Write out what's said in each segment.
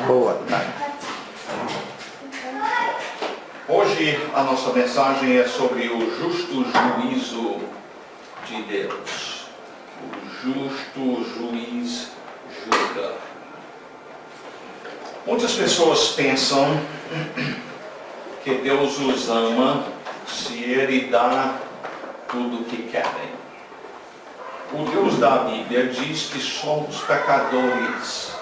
Boa tarde. Hoje a nossa mensagem é sobre o justo juízo de Deus. O justo juiz julga. Muitas pessoas pensam que Deus os ama se Ele dá tudo o que querem. O Deus da Bíblia diz que somos pecadores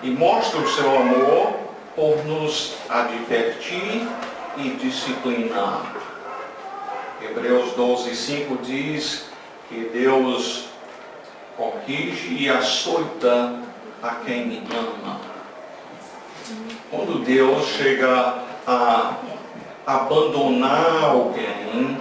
e mostra o seu amor por nos advertir e disciplinar. Hebreus 12:5 diz que Deus corrige e açoita a quem ama. Quando Deus chega a abandonar alguém,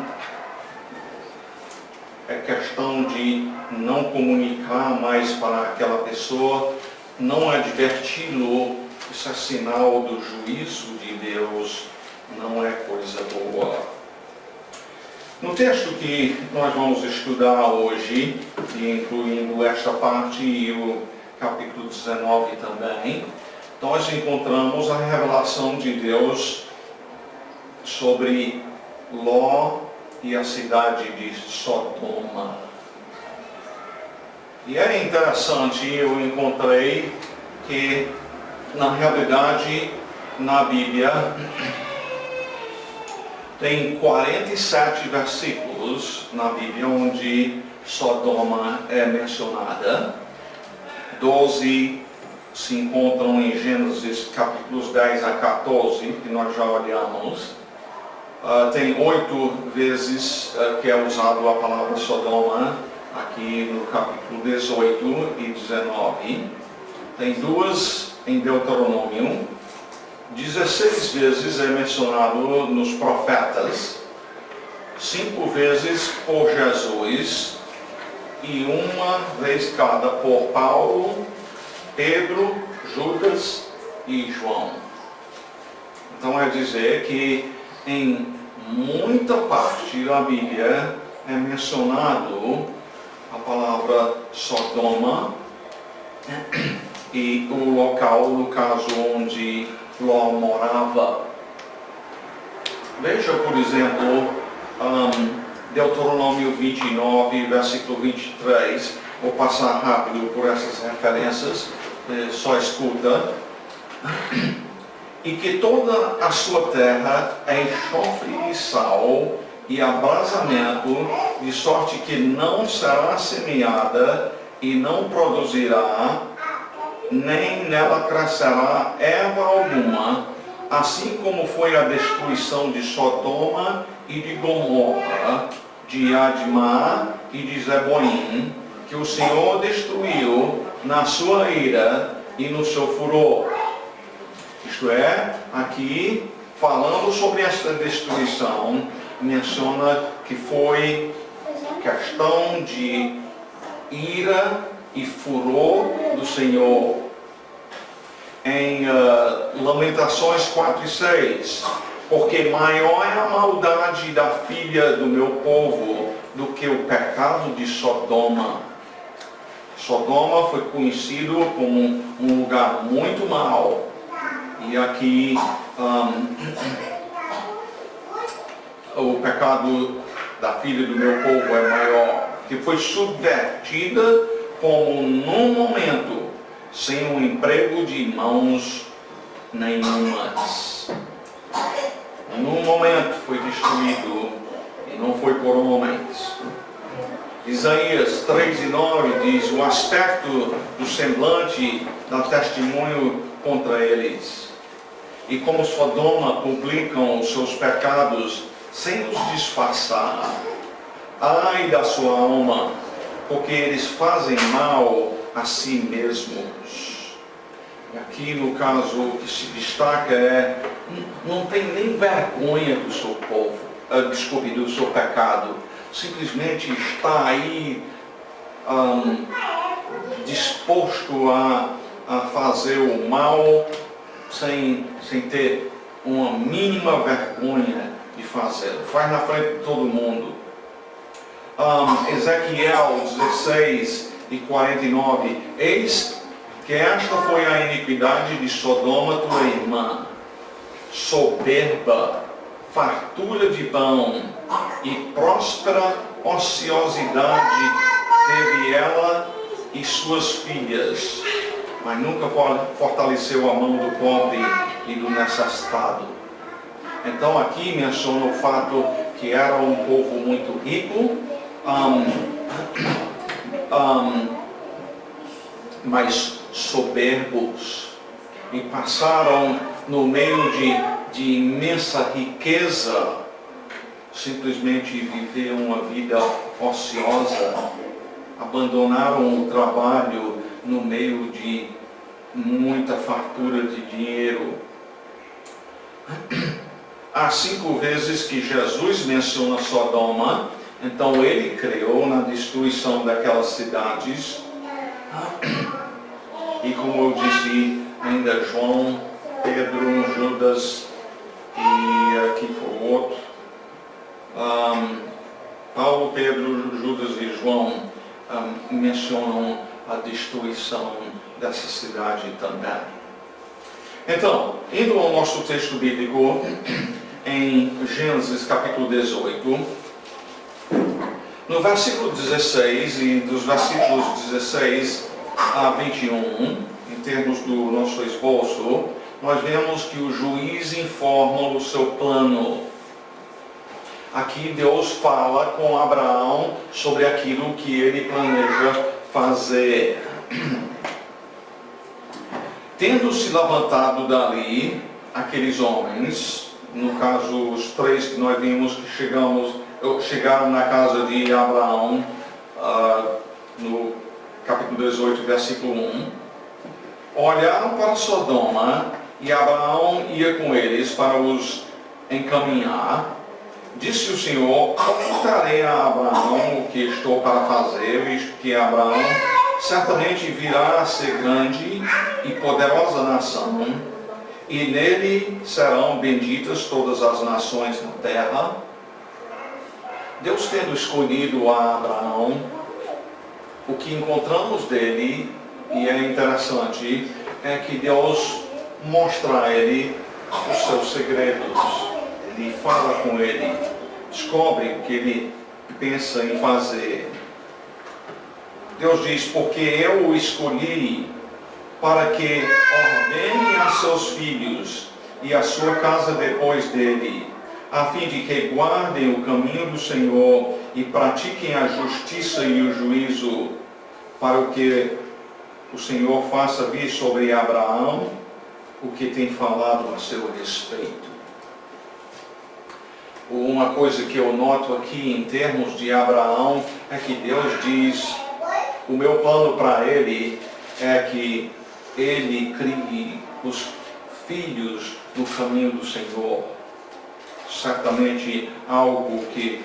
é questão de não comunicar mais para aquela pessoa, não adverti-lo. Isso é sinal do juízo de Deus, não é coisa boa. No texto que nós vamos estudar hoje, incluindo esta parte e o capítulo 19 também, nós encontramos a revelação de Deus sobre Ló e a cidade de Sodoma. E é interessante, eu encontrei que, na realidade, na Bíblia, tem 47 versículos na Bíblia onde Sodoma é mencionada. 12 se encontram em Gênesis capítulos 10 a 14, que nós já olhamos. Tem 8 vezes que é usado a palavra Sodoma, aqui no capítulo 18 e 19. Tem 2 em Deuteronômio. 16 vezes é mencionado nos profetas. 5 vezes por Jesus. E 1 vez cada por Paulo, Pedro, Judas e João. Então é dizer que em muita parte da Bíblia é mencionado a palavra Sodoma e o local, no caso, onde Ló morava. Veja, por exemplo, Deuteronômio 29, versículo 23. Vou passar rápido por essas referências, só escuta. E que toda a sua terra é enxofre e sal e abrasamento, de sorte que não será semeada e não produzirá, nem nela crescerá erva alguma, assim como foi a destruição de Sodoma e de Gomorra, de Admá e de Zeboim, que o Senhor destruiu na sua ira e no seu furor. Isto é, aqui, falando sobre esta destruição, menciona que foi questão de ira e furor do Senhor. Em Lamentações 4 e 6, porque maior é a maldade da filha do meu povo do que o pecado de Sodoma. Sodoma foi conhecido como um lugar muito mau. E aqui o pecado da filha do meu povo é maior, que foi subvertida como num momento, sem um emprego de mãos nenhumas. Num momento foi destruído e não foi por um momento. Isaías 3 e 9 diz: o aspecto do semblante dá testemunho contra eles. E como Sodoma publicam os seus pecados sem os disfarçar, ai da sua alma, porque eles fazem mal a si mesmos. Aqui no caso o que se destaca é, não tem nem vergonha do seu povo, do seu pecado. Simplesmente está aí disposto a fazer o mal sem ter uma mínima vergonha de fazê-lo. Faz na frente de todo mundo. Ezequiel 16 e 49. Eis que esta foi a iniquidade de Sodoma, tua irmã, soberba, fartura de pão e próspera ociosidade teve ela e suas filhas, mas nunca fortaleceu a mão do pobre e do necessitado. Então aqui menciona o fato que era um povo muito rico, mas soberbos, e passaram no meio de imensa riqueza, simplesmente viver uma vida ociosa, abandonaram o trabalho no meio de muita fartura de dinheiro. Há 5 vezes que Jesus menciona Sodoma, então ele creu na destruição daquelas cidades. E como eu disse, ainda João, Pedro, Judas e aqui foi o outro. Paulo, Pedro, Judas e João mencionam a destruição dessa cidade também. Então, indo ao nosso texto bíblico, em Gênesis capítulo 18, no versículo 16 e dos versículos 16 a 21, em termos do nosso esboço, nós vemos que o juiz informa o seu plano. Aqui Deus fala com Abraão sobre aquilo que ele planeja fazer. Tendo se levantado dali aqueles homens, no caso os 3 que nós vimos que chegaram na casa de Abraão, no capítulo 18, versículo 1, olharam para Sodoma e Abraão ia com eles para os encaminhar. Disse o Senhor: ocultarei a Abraão o que estou para fazer, visto que Abraão certamente virá a ser grande e poderosa nação, e nele serão benditas todas as nações na terra. Deus tendo escolhido a Abraão, o que encontramos dele, e é interessante, é que Deus mostra a ele os seus segredos. Ele fala com ele, descobre o que ele pensa em fazer. Deus diz: porque eu o escolhi para que ordene a seus filhos e a sua casa depois dele, a fim de que guardem o caminho do Senhor e pratiquem a justiça e o juízo, para o que o Senhor faça vir sobre Abraão o que tem falado a seu respeito. Uma coisa que eu noto aqui em termos de Abraão é que Deus diz: o meu plano para ele é que ele crie os filhos no caminho do Senhor. Certamente algo que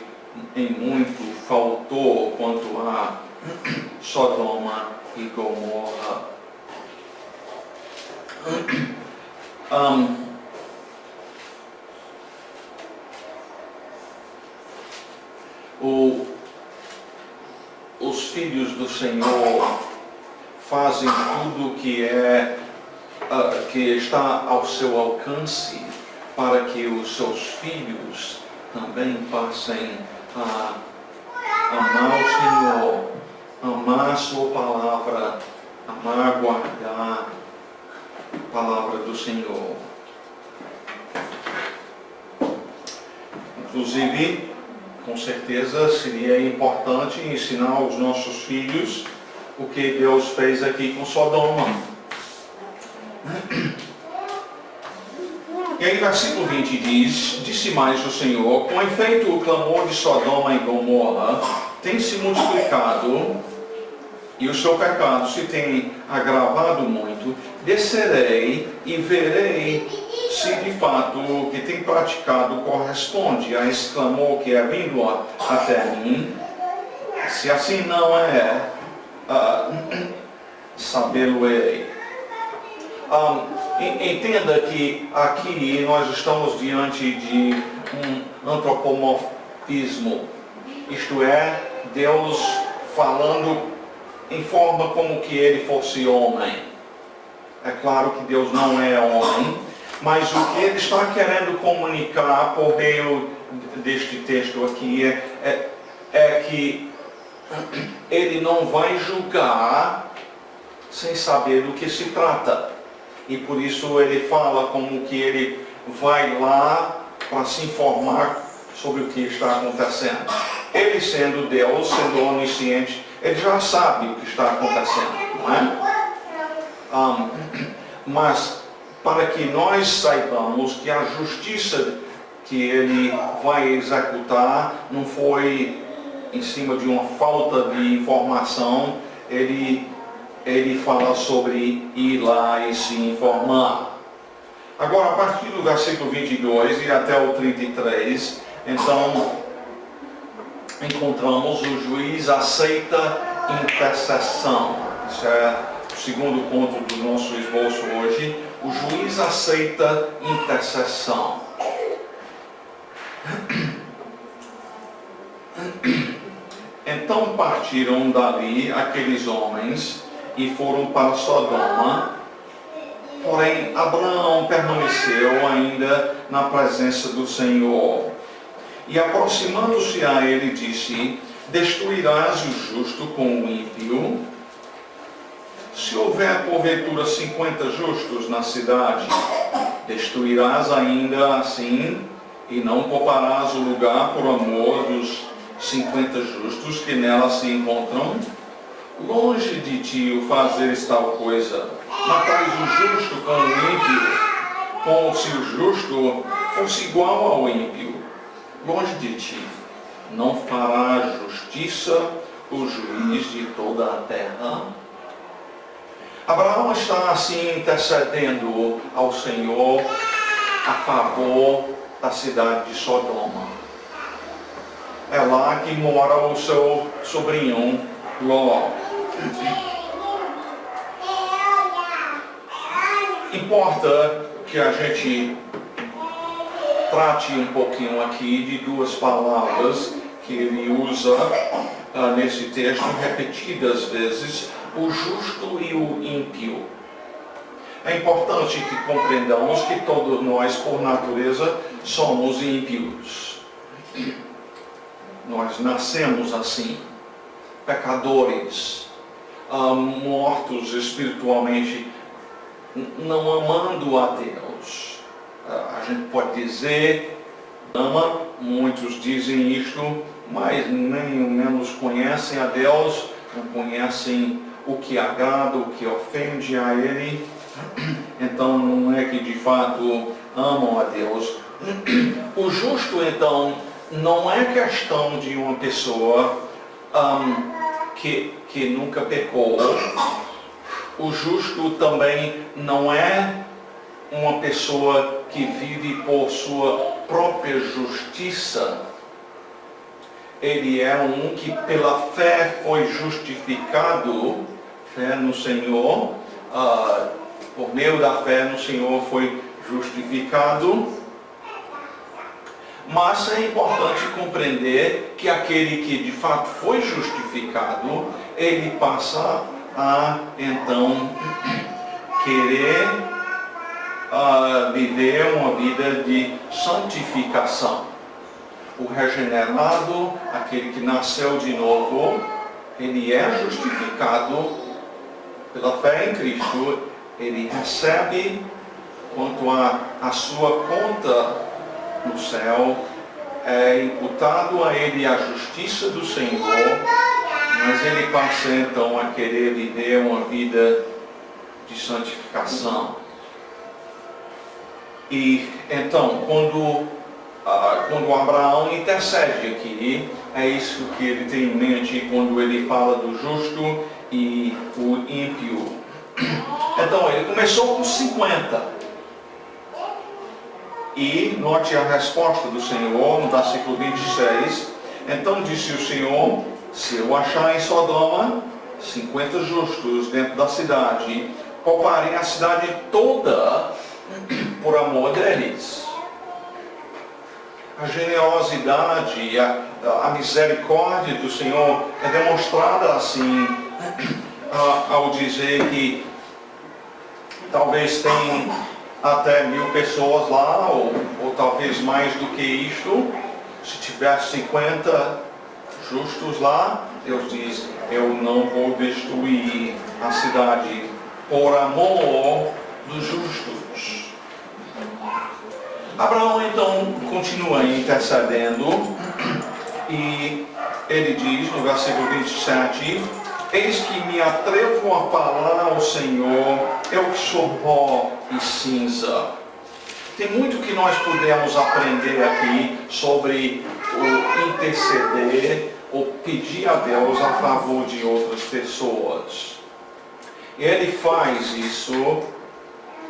em muito faltou quanto a Sodoma e Gomorra. Os filhos do Senhor fazem tudo que está ao seu alcance para que os seus filhos também passem a amar o Senhor, amar a sua palavra, amar, guardar a palavra do Senhor. Inclusive, com certeza seria importante ensinar aos nossos filhos o que Deus fez aqui com Sodoma. E aí, versículo 20 diz: disse mais o Senhor: com efeito, o clamor de Sodoma e Gomorra tem se multiplicado, e o seu pecado se tem agravado muito. Descerei e verei se de fato o que tem praticado corresponde a esse clamor que é vindo até mim. Se assim não é, sabê-lo-ei. Entenda que aqui nós estamos diante de um antropomorfismo, isto é, Deus falando em forma como que ele fosse homem. É claro que Deus não é homem, mas o que ele está querendo comunicar por meio deste texto aqui é que ele não vai julgar sem saber do que se trata. E por isso ele fala como que ele vai lá para se informar sobre o que está acontecendo. Ele sendo Deus, sendo onisciente, ele já sabe o que está acontecendo, não é? Mas para que nós saibamos que a justiça que ele vai executar não foi em cima de uma falta de informação, ele fala sobre ir lá e se informar. Agora, a partir do versículo 22 e até o 33, então, encontramos o juiz aceita intercessão. Isso é o segundo ponto do nosso esboço hoje. O juiz aceita intercessão. Então partiram dali aqueles homens e foram para Sodoma. Porém, Abraão permaneceu ainda na presença do Senhor. E aproximando-se a ele, disse: destruirás o justo com o ímpio? Se houver porventura 50 justos na cidade, destruirás ainda assim, e não pouparás o lugar por amor dos 50 justos que nela se encontram? Longe de ti o fazeres tal coisa. Matais o justo com o ímpio, como se o justo fosse igual ao ímpio. Longe de ti, não fará justiça o juiz de toda a terra? Abraão está assim intercedendo ao Senhor a favor da cidade de Sodoma. É lá que mora o seu sobrinho Ló. Importa que a gente trate um pouquinho aqui de duas palavras que ele usa nesse texto repetidas vezes: o justo e o ímpio. É importante que compreendamos que todos nós, por natureza, somos ímpios. Nós nascemos assim, pecadores, mortos espiritualmente, não amando a Deus. A gente pode dizer, ama, muitos dizem isto, mas nem menos conhecem a Deus, não conhecem o que agrada, o que ofende a Ele. Então não é que de fato amam a Deus. O justo, então, não é questão de uma pessoa que nunca pecou. O justo também não é uma pessoa que vive por sua própria justiça. Ele é um que pela fé foi justificado, fé no Senhor, por meio da fé no Senhor foi justificado. Mas é importante compreender que aquele que de fato foi justificado, ele passa a então querer viver uma vida de santificação. O regenerado, aquele que nasceu de novo, ele é justificado pela fé em Cristo, ele recebe quanto a sua conta no céu, é imputado a ele a justiça do Senhor, mas ele passa então a querer viver uma vida de santificação. E então, quando Abraão intercede aqui, é isso que ele tem em mente quando ele fala do justo e o ímpio. Então, ele começou com 50. E note a resposta do Senhor no versículo 26. Então disse o Senhor: se eu achar em Sodoma 50 justos dentro da cidade, pouparei a cidade toda por amor deles. A generosidade, a misericórdia do Senhor é demonstrada assim ao dizer que talvez tem até 1000 pessoas lá, ou talvez mais do que isto. Se tiver 50 justos lá, Deus diz, eu não vou destruir a cidade por amor dos justos. Abraão então continua intercedendo e ele diz no versículo 27, eis que me atrevo a falar ao Senhor, eu que sou pó e cinza. Tem muito que nós podemos aprender aqui sobre o interceder ou pedir a Deus a favor de outras pessoas. Ele faz isso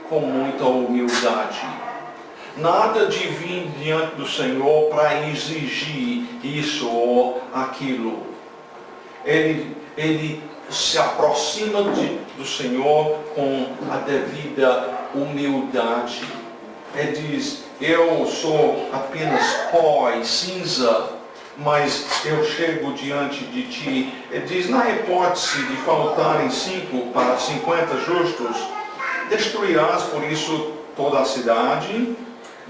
com muita humildade. Nada de vir diante do Senhor para exigir isso ou aquilo. Ele se aproxima do Senhor com a devida humildade. Ele diz, eu sou apenas pó e cinza, mas eu chego diante de ti. Ele diz, na hipótese de faltarem 5 para 50 justos, destruirás por isso toda a cidade?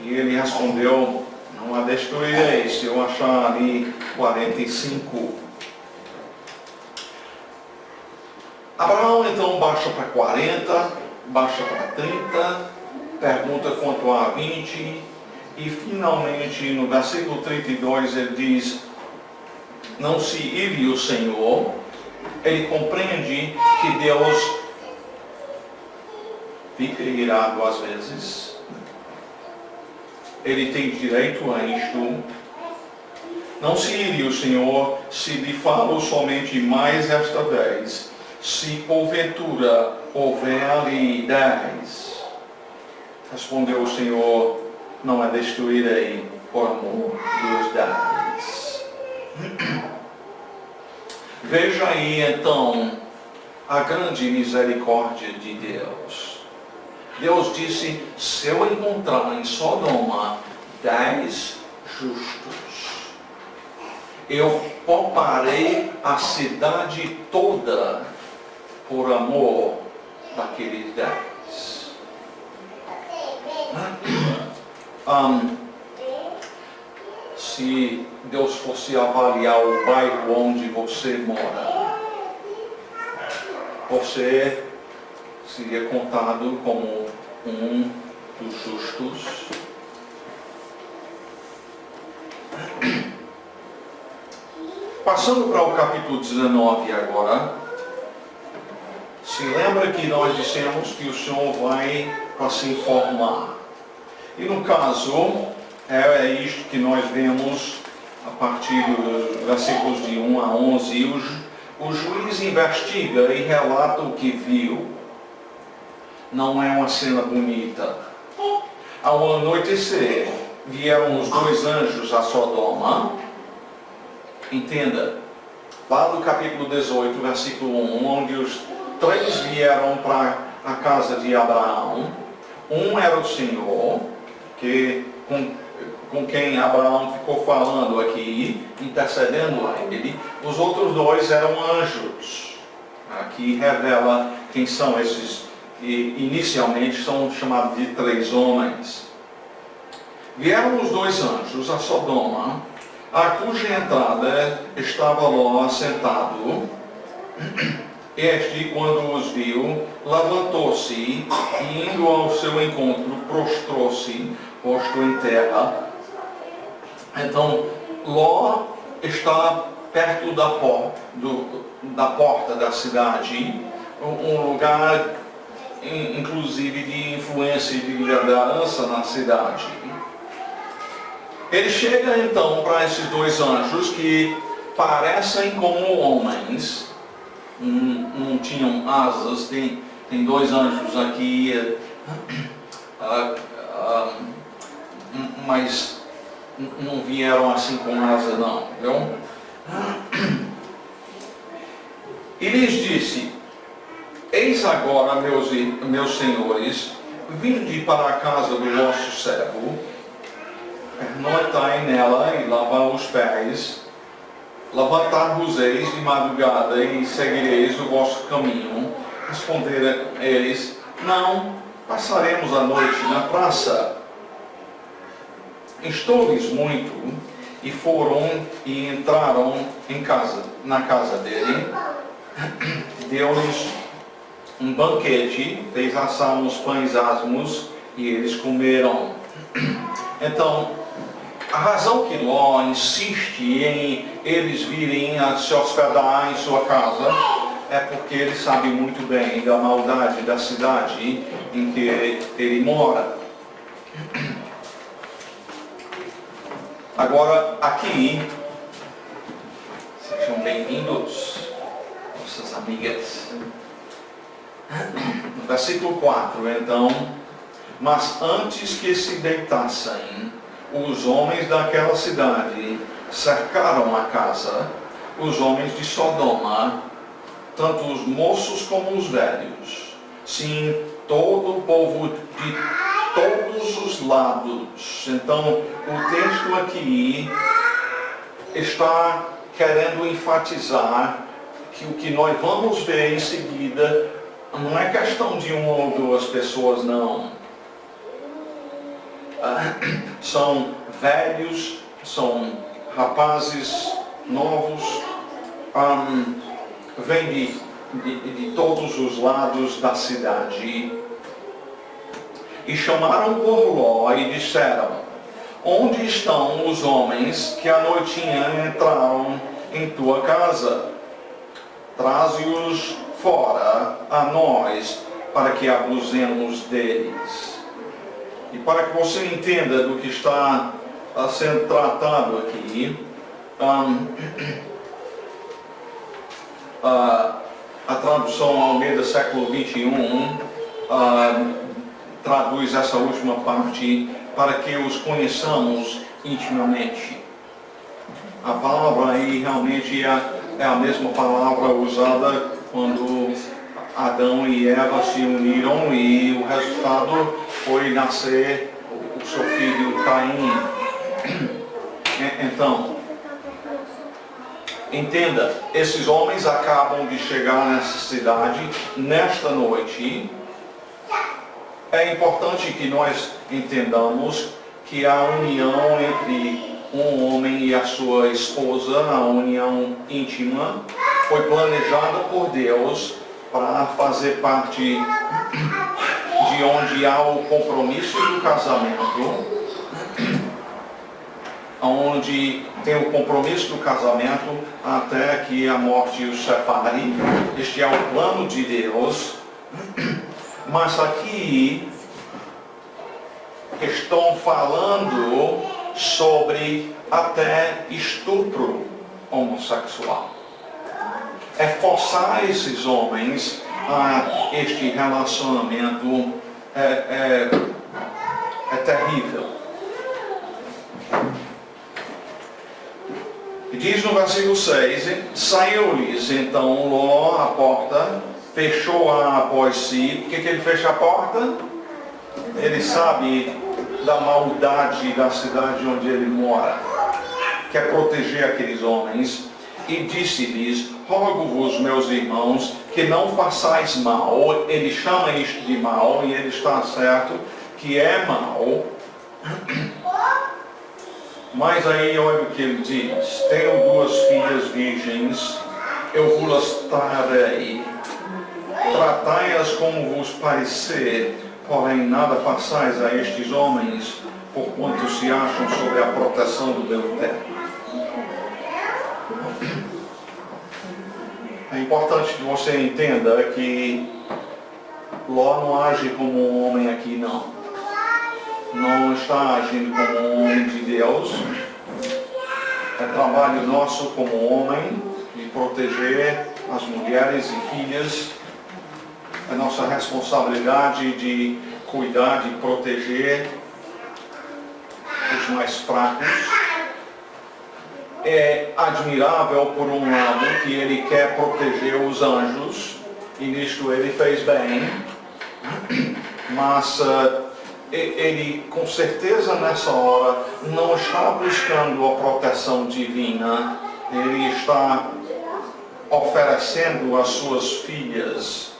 E ele respondeu, não a destruirei, se eu achar ali 45. Abraão então baixa para 40, baixa para 30, pergunta quanto a 20, e finalmente no versículo 32 ele diz, não se ire o Senhor. Ele compreende que Deus fica irado às vezes. Ele tem direito a isto. Não se ire o Senhor, se lhe falo somente mais esta vez, se porventura houver ali 10. Respondeu o Senhor, não a destruirei por amor dos 10. Veja aí então a grande misericórdia de Deus. Deus disse, se eu encontrar em Sodoma 10 justos, eu pouparei a cidade toda por amor daqueles 10. Se Deus fosse avaliar o bairro onde você mora, você seria contado como um dos justos? Passando para o capítulo 19 agora, se lembra que nós dissemos que o Senhor vai para se informar. E no caso, é isto que nós vemos a partir dos versículos de 1 a 11. O juiz investiga e relata o que viu. Não é uma cena bonita. Ao anoitecer, vieram os 2 anjos a Sodoma. Entenda, lá no capítulo 18, versículo 1, onde os 3 vieram para a casa de Abraão. Um era o Senhor, com quem Abraão ficou falando aqui, intercedendo a ele. Os outros 2 eram anjos. Aqui revela quem são esses, que inicialmente são chamados de 3 homens. Vieram os 2 anjos a Sodoma, a cuja entrada estava Ló sentado. Este, quando os viu, levantou-se e, indo ao seu encontro, prostrou-se, posto em terra. Então, Ló está perto da porta da cidade, um lugar, inclusive, de influência e de liderança na cidade. Ele chega então para esses 2 anjos que parecem como homens. Não tinham asas, tem 2 anjos aqui, mas não vieram assim com asa não, viu? E lhes disse, eis agora, meus senhores, vinde para a casa do vosso servo, pernoitai nela e lavar os pés, levantar-vos-eis de madrugada e seguireis o vosso caminho. Responderam eles, Não, passaremos a noite na praça. Instou-lhes muito e foram e entraram na casa dele. Deu-lhes um banquete, fez assar uns pães asmos e eles comeram. Então, a razão que Ló insiste em eles virem a se hospedar em sua casa é porque ele sabe muito bem da maldade da cidade em que ele mora. Agora, aqui, sejam bem-vindos, nossas amigas. No versículo 4, então, mas antes que se deitassem, os homens daquela cidade cercaram a casa, os homens de Sodoma, tanto os moços como os velhos, sim, todo o povo de todos os lados. Então, o texto aqui está querendo enfatizar que o que nós vamos ver em seguida não é questão de uma ou duas pessoas, não. São velhos, são rapazes novos, vêm de todos os lados da cidade. E chamaram por Ló e disseram: onde estão os homens que à noitinha entraram em tua casa? Traze-os fora a nós, para que abusemos deles. E para que você entenda do que está sendo tratado aqui, a tradução Almeida século 21 traduz essa última parte para que os conheçamos intimamente. A palavra aí realmente é a mesma palavra usada quando Adão e Eva se uniram e o resultado foi nascer o seu filho Caim. Então, entenda, esses homens acabam de chegar nessa cidade nesta noite. É importante que nós entendamos que a união entre um homem e a sua esposa, a união íntima, foi planejada por Deus para fazer parte de onde há o compromisso do casamento, onde tem o compromisso do casamento até que a morte os separe. Este é o plano de Deus. Mas aqui estão falando sobre até estupro homossexual. É forçar esses homens a este relacionamento é terrível. E diz no versículo 6, saiu-lhes então Ló à porta, fechou-a após si. Por que ele fecha a porta? Ele sabe da maldade da cidade onde ele mora, quer proteger aqueles homens, e disse-lhes: rogo-vos, meus irmãos, que não façais mal. Ele chama isto de mal, e ele está certo que é mal. Mas aí olha o que ele diz: tenho duas filhas virgens, eu vos trarei, tratai-as como vos parecer, porém nada façais a estes homens, porquanto se acham sob a proteção do Deus eterno. É importante que você entenda que Ló não age como um homem aqui, não. Não está agindo como um homem de Deus. É trabalho nosso como homem de proteger as mulheres e filhas. É nossa responsabilidade de cuidar, de proteger os mais fracos. É admirável, por um lado, que ele quer proteger os anjos, e nisto ele fez bem, mas ele, com certeza, nessa hora, não está buscando a proteção divina, ele está oferecendo as suas filhas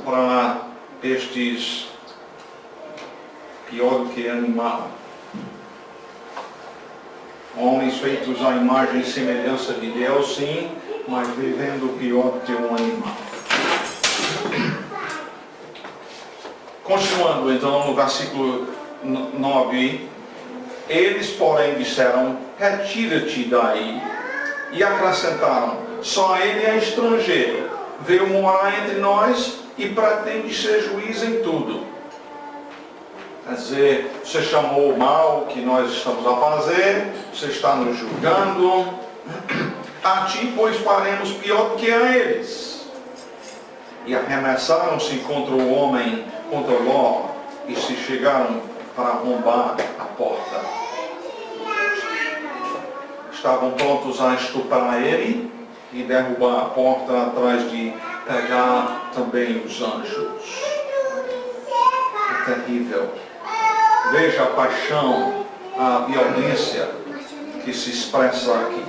para estes pior do que animal. Homens feitos à imagem e semelhança de Deus, sim, mas vivendo pior do que um animal. Continuando então no versículo 9, eles porém disseram, retira-te daí, e acrescentaram, só ele é estrangeiro, veio morar entre nós e pretende ser juiz em tudo. Quer dizer, você chamou o mal que nós estamos a fazer, você está nos julgando, a ti, pois, faremos pior do que a eles. E arremessaram-se contra o homem, contra Ló, e se chegaram para arrombar a porta. Estavam prontos a estuprar ele e derrubar a porta atrás de pegar também os anjos. É terrível. Veja a paixão, a violência que se expressa aqui.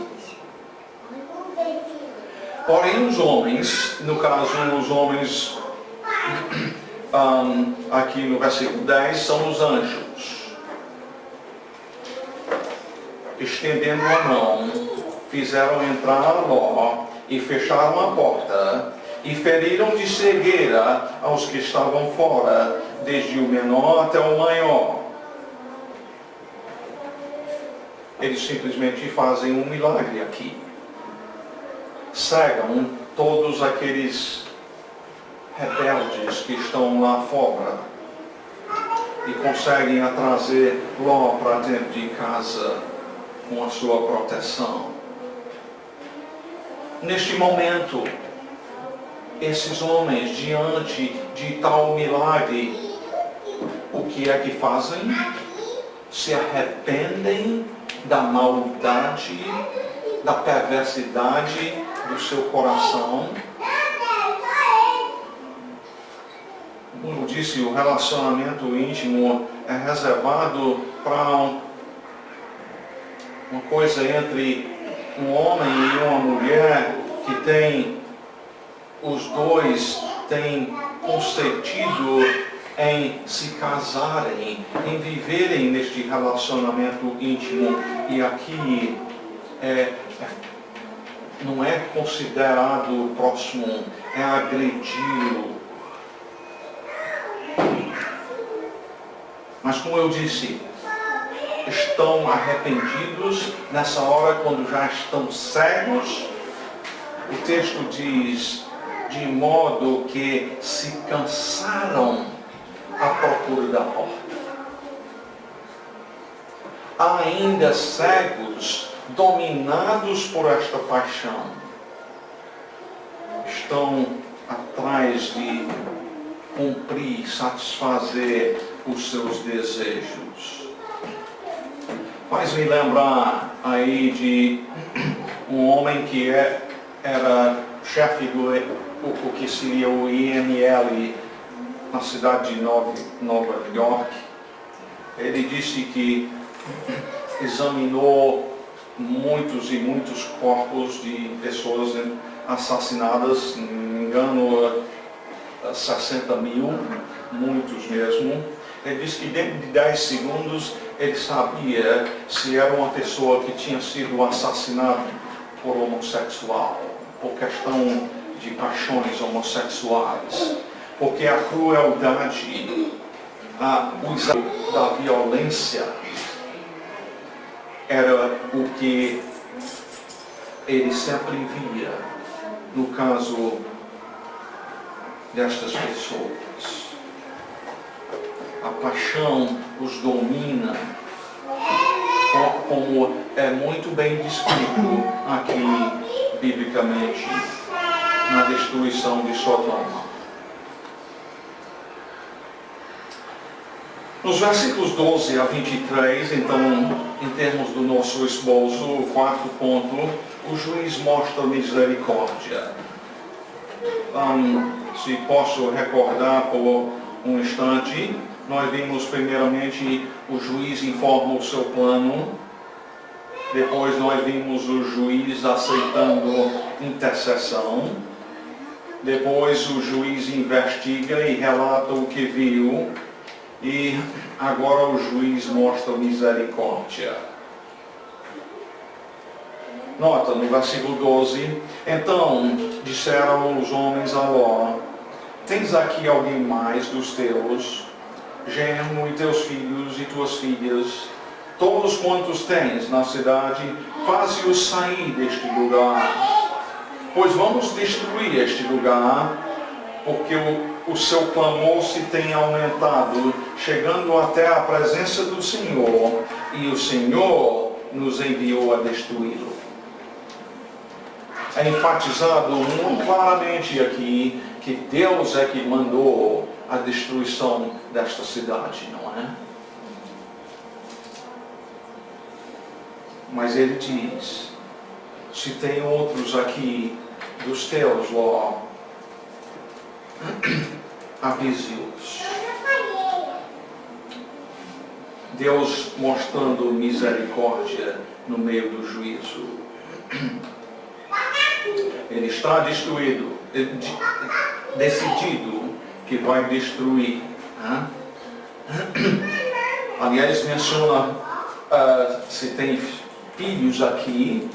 Porém, os homens, no caso, os homens aqui no versículo 10, são os anjos. Estendendo a mão, fizeram entrar Ló e fecharam a porta e feriram de cegueira aos que estavam fora, desde o menor até o maior. Eles simplesmente fazem um milagre aqui. Cegam todos aqueles rebeldes que estão lá fora e conseguem trazer Ló para dentro de casa com a sua proteção. Neste momento, esses homens, diante de tal milagre, o que é que fazem? Se arrependem da maldade, da perversidade do seu coração. Como eu disse, o relacionamento íntimo é reservado para uma coisa entre um homem e uma mulher que tem, os dois têm consentido em se casarem, em viverem neste relacionamento íntimo. E aqui não é considerado o próximo, é agredi-lo. Mas como eu disse, estão arrependidos nessa hora quando já estão cegos. O texto diz, de modo que se cansaram à procura da porta. Ainda cegos, dominados por esta paixão, estão atrás de cumprir, satisfazer os seus desejos. Faz-me lembrar aí de um homem que era chefe do o que seria o IML na cidade de Nova York. Ele disse que examinou muitos e muitos corpos de pessoas assassinadas, se não me engano 60 mil, muitos mesmo. Ele disse que dentro de 10 segundos ele sabia se era uma pessoa que tinha sido assassinada por homossexual, por questão de paixões homossexuais, porque a crueldade, o exagero da violência era o que ele sempre via no caso destas pessoas. A paixão os domina, como é muito bem descrito aqui biblicamente na destruição de Sodoma. Nos versículos 12 a 23, então, em termos do nosso esboço, o quarto ponto, o juiz mostra misericórdia. Se posso recordar por um instante, nós vimos primeiramente o juiz informa o seu plano, depois nós vimos o juiz aceitando intercessão, Depois o juiz investiga e relata o que viu. E agora o juiz mostra misericórdia. Nota, no versículo 12. Então disseram os homens a Ló: tens aqui alguém mais dos teus, genro e teus filhos e tuas filhas, todos quantos tens na cidade, faze-os sair deste lugar, pois vamos destruir este lugar, porque o seu clamor se tem aumentado, chegando até a presença do Senhor, e o Senhor nos enviou a destruí-lo. É enfatizado muito claramente aqui que Deus é que mandou a destruição desta cidade, não é? Mas ele diz: se tem outros aqui dos teus, Ló, avise-os. Deus mostrando misericórdia no meio do juízo. Ele está decidido que vai destruir. Aliás, menciona se tem filhos aqui.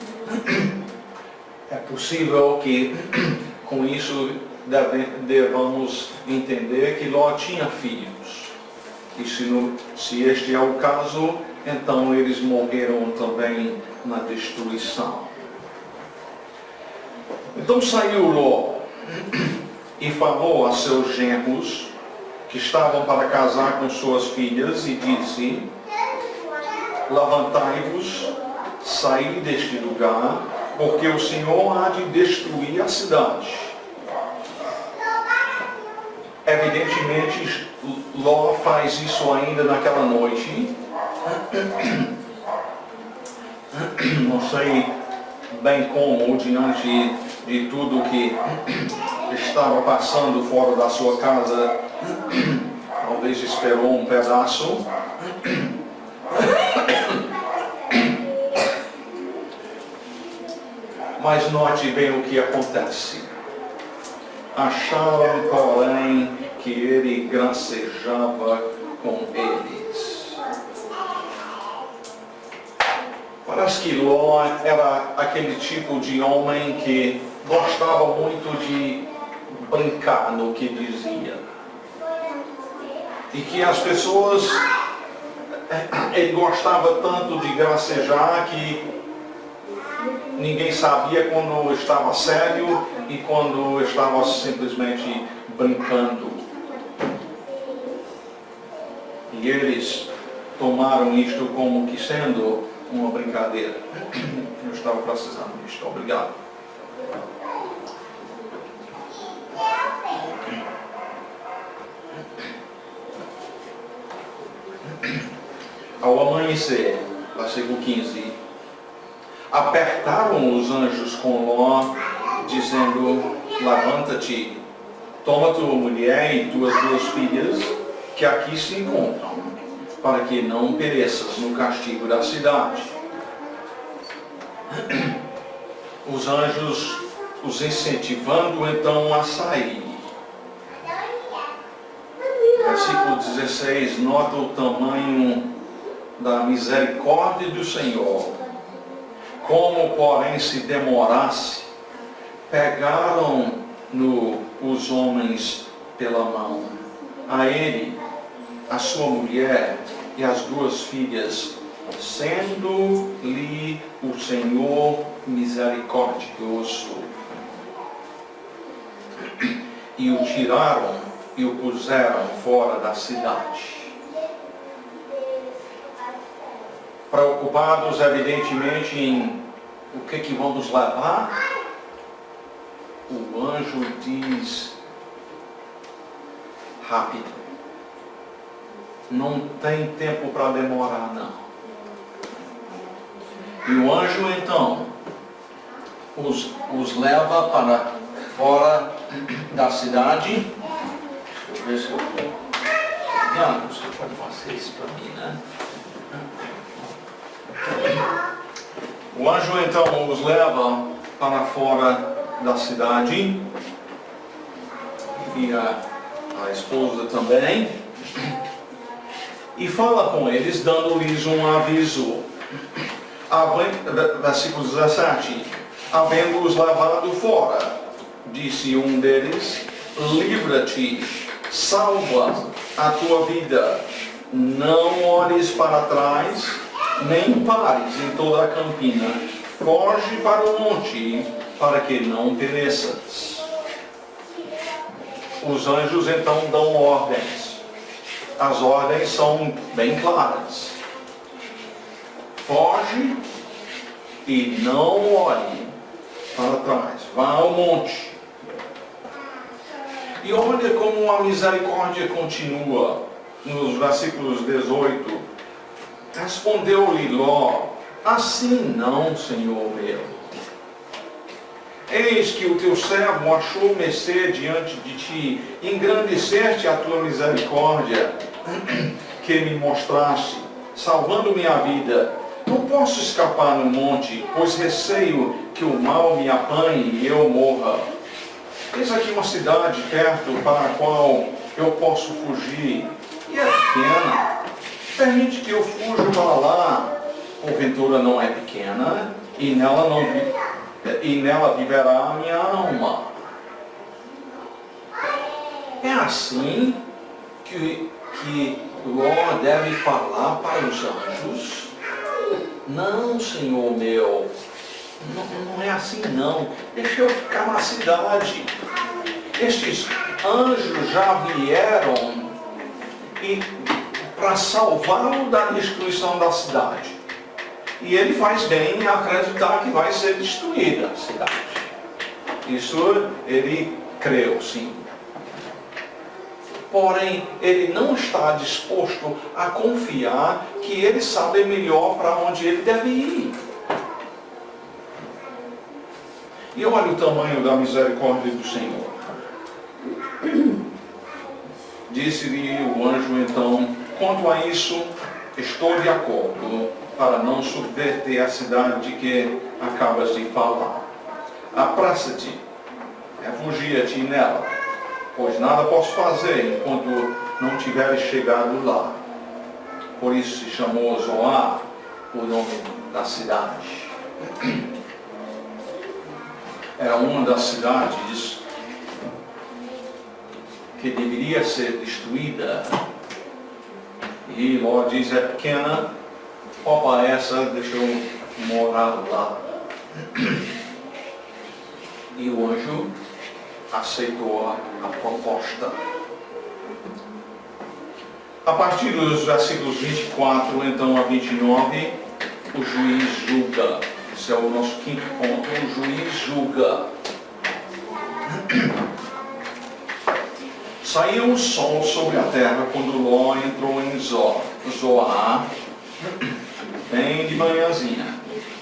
É possível que com isso devamos entender que Ló tinha filhos. E se este é o caso, então eles morreram também na destruição. Então saiu Ló e falou a seus genros que estavam para casar com suas filhas e disse: levantai-vos, saí deste lugar, porque o Senhor há de destruir a cidade. Evidentemente, Ló faz isso ainda naquela noite. Não sei bem como, diante de tudo que estava passando fora da sua casa, talvez esperou um pedaço. Mas note bem o que acontece. Acharam, porém, que ele gracejava com eles. Parece que Ló era aquele tipo de homem que gostava muito de brincar no que dizia. E que as pessoas, ele gostava tanto de gracejar que ninguém sabia quando estava sério e quando estava simplesmente brincando. E eles tomaram isto como que sendo uma brincadeira. Eu estava precisando disto. Obrigado. Ao amanhecer, versículo 15, apertaram os anjos com Ló, dizendo: levanta-te, toma tua mulher e tuas duas filhas, que aqui se encontram, para que não pereças no castigo da cidade. Os anjos os incentivando então a sair. Versículo 16, nota o tamanho da misericórdia do Senhor. Como, porém, se demorasse, pegaram-no os homens pela mão, a ele, a sua mulher e as duas filhas, sendo-lhe o Senhor misericordioso. E o tiraram e o puseram fora da cidade. Preocupados, evidentemente, em o que vamos levar, o anjo diz: rápido. Não tem tempo para demorar, não. E o anjo, então, os leva para fora da cidade. Deixa eu ver se eu posso. Você pode fazer isso para mim, né? O anjo então os leva para fora da cidade e a esposa também, e fala com eles, dando-lhes um aviso. Versículo 17. Havendo-os levado fora, disse um deles: livra-te, salva a tua vida, não olhes para trás, nem pares em toda a campina, foge para o monte, para que não pereças. Os anjos então dão ordens. As ordens são bem claras. Foge e não olhe para trás, vá ao monte. E olha como a misericórdia continua nos versículos 18. Respondeu-lhe Ló: assim não, Senhor meu. Eis que o teu servo achou mercê diante de ti, engrandeceste a tua misericórdia, que me mostraste, salvando minha vida. Não posso escapar no monte, pois receio que o mal me apanhe e eu morra. Eis aqui uma cidade perto para a qual eu posso fugir, e é pequena. Permite que eu fuja para lá. Porventura não é pequena, e nela viverá a minha alma. É assim que Ló deve falar para os anjos? Não, Senhor meu, não é assim não. Deixa eu ficar na cidade. Estes anjos já vieram para salvá-lo da destruição da cidade. E ele faz bem em acreditar que vai ser destruída a cidade. Isso ele creu, sim. Porém, ele não está disposto a confiar que ele sabe melhor para onde ele deve ir. E olha o tamanho da misericórdia do Senhor. Disse-lhe o anjo então: quanto a isso, estou de acordo para não subverter a cidade de que acabas de falar. Apressa-te, refugia-te nela, pois nada posso fazer enquanto não tiveres chegado lá. Por isso se chamou Zoar, o nome da cidade. Era uma das cidades que deveria ser destruída. E Ló diz: é pequena, opa, essa, deixa eu morar lá. E o anjo aceitou a proposta. A partir dos versículos 24, então, a 29, o juiz julga. Esse é o nosso quinto ponto. O juiz julga. Saiu o sol sobre a terra quando Ló entrou em Zoar, bem de manhãzinha.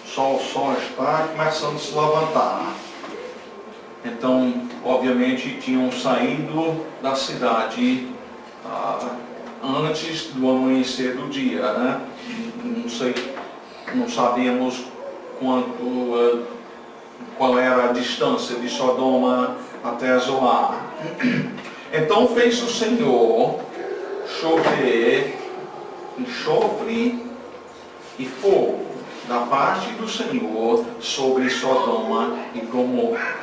O sol só está começando a se levantar. Então, obviamente, tinham saído da cidade antes do amanhecer do dia, né? Não sabemos qual era a distância de Sodoma até Zoar. Então fez o Senhor chover enxofre e fogo da parte do Senhor sobre Sodoma e Gomorra,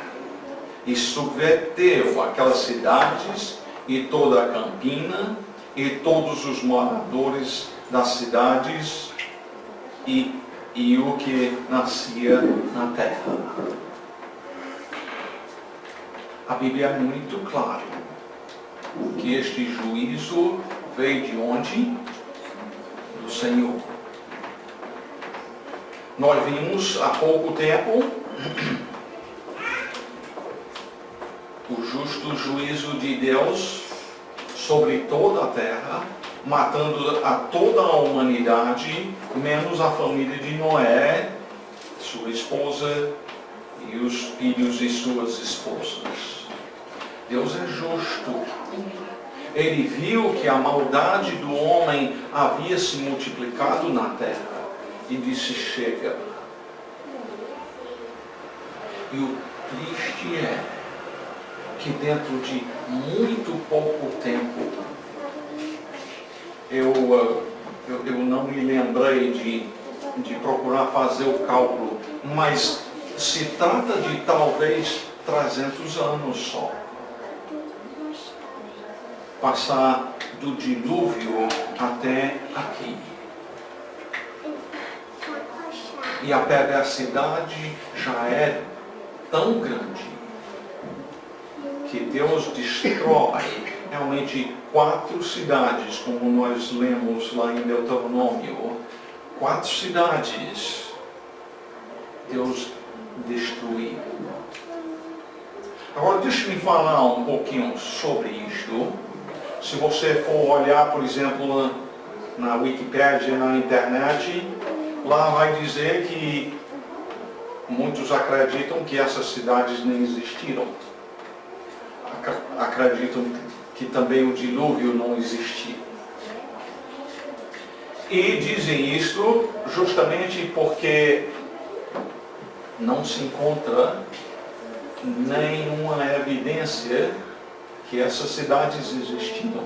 e subverteu aquelas cidades e toda a campina e todos os moradores das cidades e o que nascia na terra. A Bíblia é muito clara que este juízo veio de onde? Do Senhor. Nós vimos há pouco tempo o justo juízo de Deus sobre toda a terra, matando a toda a humanidade, menos a família de Noé, sua esposa e os filhos e suas esposas. Deus é justo. Ele viu que a maldade do homem havia se multiplicado na terra e disse: chega. E o triste é que dentro de muito pouco tempo, eu não me lembrei de procurar fazer o cálculo, mas se trata de talvez 300 anos só. Passar do dilúvio até aqui. E a perversidade já é tão grande que Deus destrói realmente 4 cidades, como nós lemos lá em Deuteronômio. 4 cidades Deus destruiu. Agora deixe-me falar um pouquinho sobre isto. Se você for olhar, por exemplo, na Wikipédia, na internet, lá vai dizer que muitos acreditam que essas cidades nem existiram. Acreditam que também o dilúvio não existiu. E dizem isso justamente porque não se encontra nenhuma evidência que essas cidades existiram.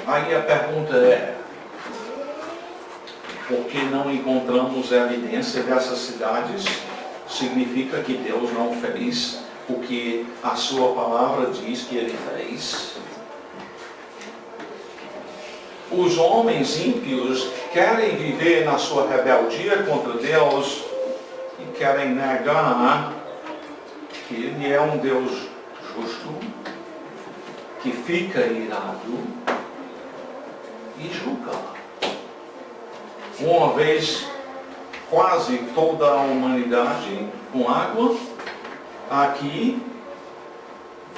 Aí a pergunta é, por que não encontramos evidência dessas cidades? Significa que Deus não fez o que a sua palavra diz que ele fez? Os homens ímpios querem viver na sua rebeldia contra Deus e querem negar que ele é um Deus justo, que fica irado e julga. Uma vez quase toda a humanidade com água, aqui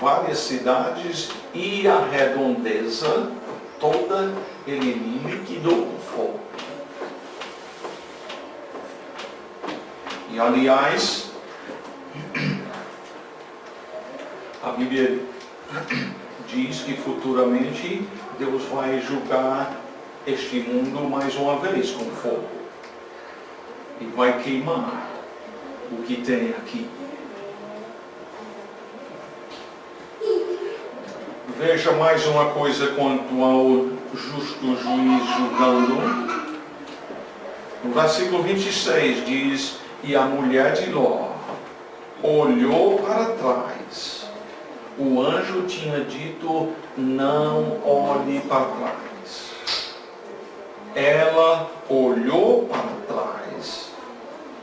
várias cidades e a redondeza toda ele liquidou com fogo. E aliás, a Bíblia diz que futuramente Deus vai julgar este mundo mais uma vez com fogo. E vai queimar o que tem aqui. Veja mais uma coisa quanto ao justo juiz julgando. No versículo 26 diz, e a mulher de Ló olhou para trás. O anjo tinha dito, não olhe para trás. Ela olhou para trás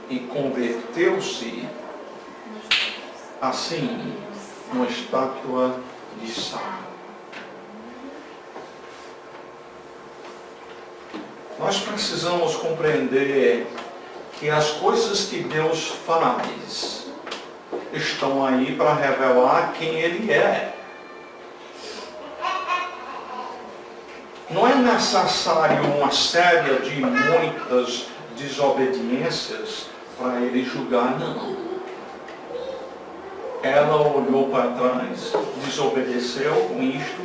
e converteu-se assim numa estátua de sal. Nós precisamos compreender que as coisas que Deus faz estão aí para revelar quem Ele é. Não é necessário uma série de muitas desobediências para Ele julgar, não. Ela olhou para trás, desobedeceu com isto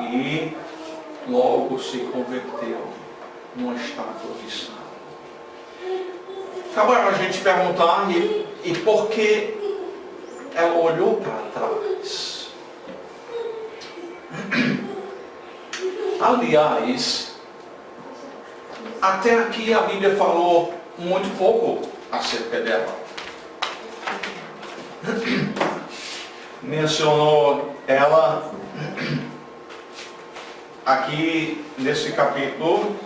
e logo se converteu numa estátua de sal. Agora a gente perguntar, e por que ela olhou para trás? Aliás, até aqui a Bíblia falou muito pouco acerca dela. Mencionou ela aqui nesse capítulo,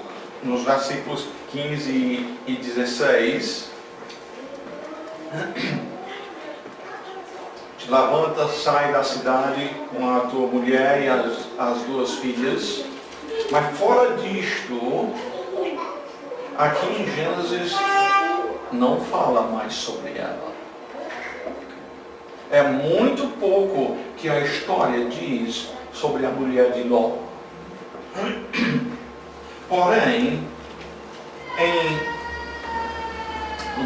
nos versículos 15 e 16. Te levanta, sai da cidade com a tua mulher e as 2 filhas. Mas fora disto, aqui em Gênesis não fala mais sobre ela. É muito pouco que a história diz sobre a mulher de Ló. Porém, em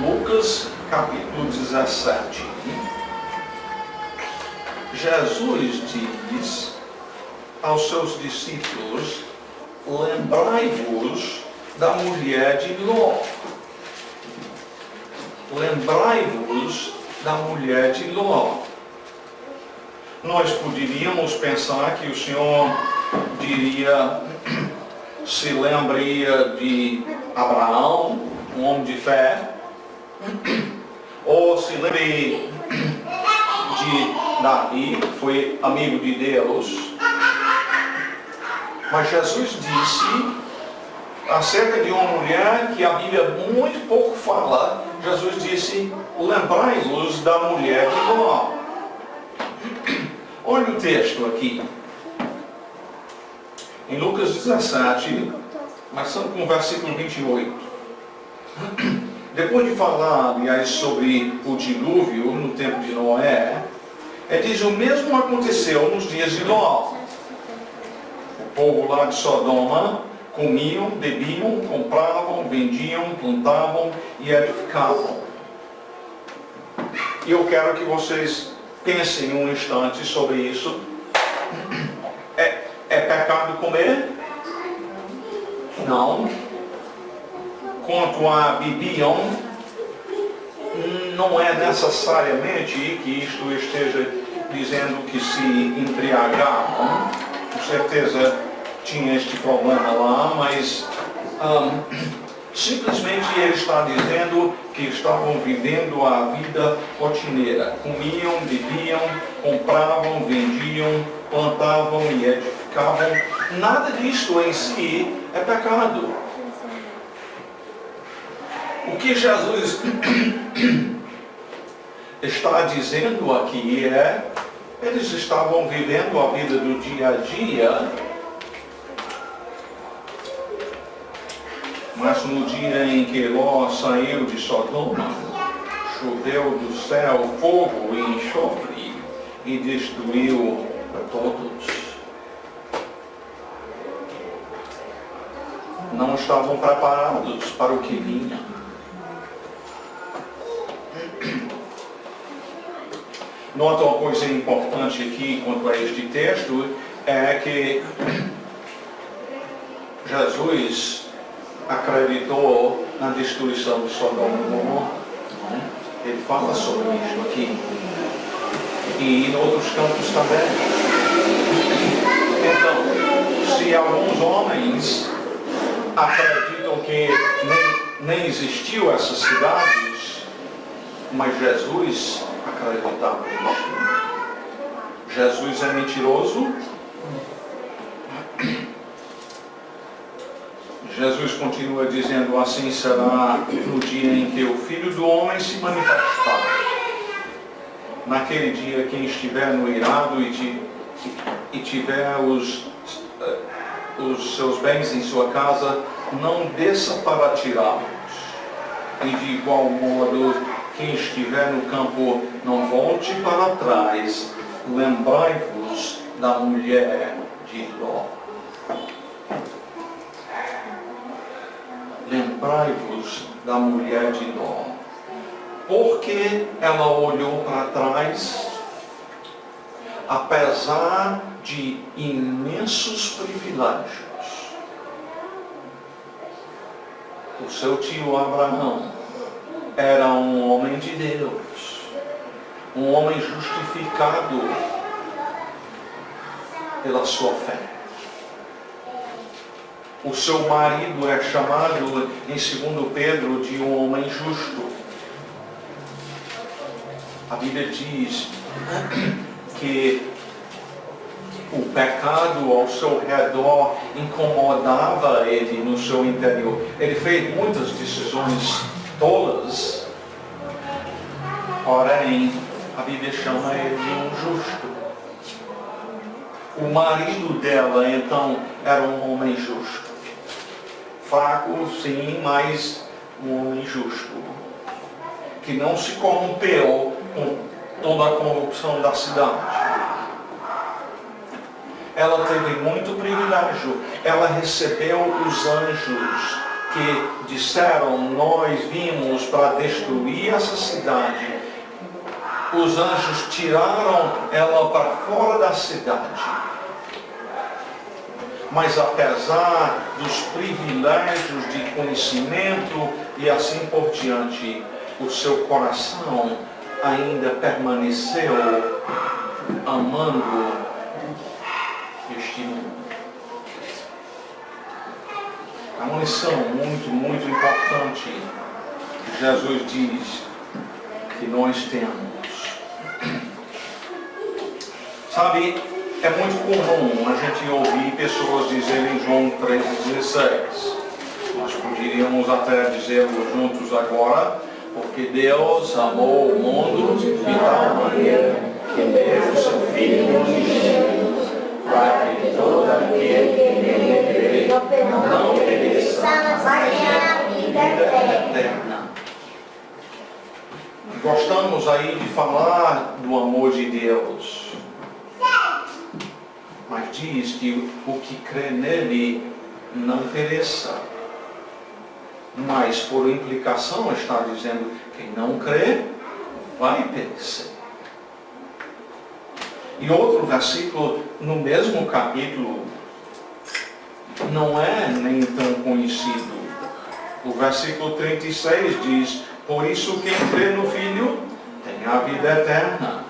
Lucas capítulo 17, Jesus diz aos seus discípulos, lembrai-vos da mulher de Ló. lembrai-vos da mulher de Ló. Nós poderíamos pensar que o Senhor diria, se lembraria de Abraão, um homem de fé, ou se lembre de Davi, que foi amigo de Deus. Mas Jesus disse acerca de uma mulher que a Bíblia muito pouco fala. Jesus disse, lembrai-vos da mulher de Ló. Olha o texto aqui. Em Lucas 17, começando com o versículo 28. Depois de falar, aliás, sobre o dilúvio no tempo de Noé, diz, o mesmo aconteceu nos dias de Ló. O povo lá de Sodoma comiam, bebiam, compravam, vendiam, plantavam e edificavam. E eu quero que vocês pensem um instante sobre isso. É pecado comer? Não. Quanto a bebiam, não é necessariamente que isto esteja dizendo que se embriagavam. Com certeza tinha este problema lá, mas simplesmente ele está dizendo que estavam vivendo a vida rotineira. Comiam, bebiam, compravam, vendiam, plantavam e edificavam. Nada disto em si é pecado. O que Jesus está dizendo aqui eles estavam vivendo a vida do dia a dia, mas no dia em que Ló saiu de Sodoma, choveu do céu fogo e enxofre e destruiu a todos. Não estavam preparados para o que vinha. Nota uma coisa importante aqui quanto a este texto, é que Jesus acreditou na destruição de Sodoma e Gomorra. Ele fala sobre isso aqui. E em outros campos também. Então, se alguns homens acreditam que nem existiu essas cidades, mas Jesus acreditava nisso. Jesus é mentiroso? Jesus continua dizendo, assim será no dia em que o Filho do Homem se manifestar. Naquele dia, quem estiver no eirado e tiver os seus bens em sua casa, não desça para tirá-los. E de igual modo, quem estiver no campo, não volte para trás. Lembrai-vos da mulher de Ló. Lembrai-vos da mulher de Ló. Porque ela olhou para trás, apesar de imensos privilégios. O seu tio Abraão era um homem de Deus, um homem justificado pela sua fé. O seu marido é chamado em 2 Pedro de um homem justo. A Bíblia diz que o pecado ao seu redor incomodava ele no seu interior. Ele fez muitas decisões tolas, porém a Bíblia chama ele de um justo. O marido dela então era um homem justo. Fraco, sim, mas um homem justo, que não se corrompeu com toda a corrupção da cidade. Ela teve muito privilégio. Ela recebeu os anjos que disseram, nós vimos para destruir essa cidade. Os anjos tiraram ela para fora da cidade. Mas apesar dos privilégios de conhecimento e assim por diante, o seu coração ainda permaneceu amando este mundo. É uma lição muito, muito importante que Jesus diz que nós temos. Sabe, é muito comum a gente ouvir pessoas dizerem em João 3,16. Nós poderíamos até dizê-lo juntos agora, porque Deus amou o mundo de tal maneira que deu o seu Filho unigênito, para que todo aquele que nele crê não pereça, mas tenha a vida eterna. Gostamos aí de falar do amor de Deus, mas diz que o que crê nele não pereça. Mas por implicação está dizendo que quem não crê vai perecer. E outro versículo no mesmo capítulo não é nem tão conhecido. O versículo 36 diz: por isso quem crê no Filho tem a vida eterna.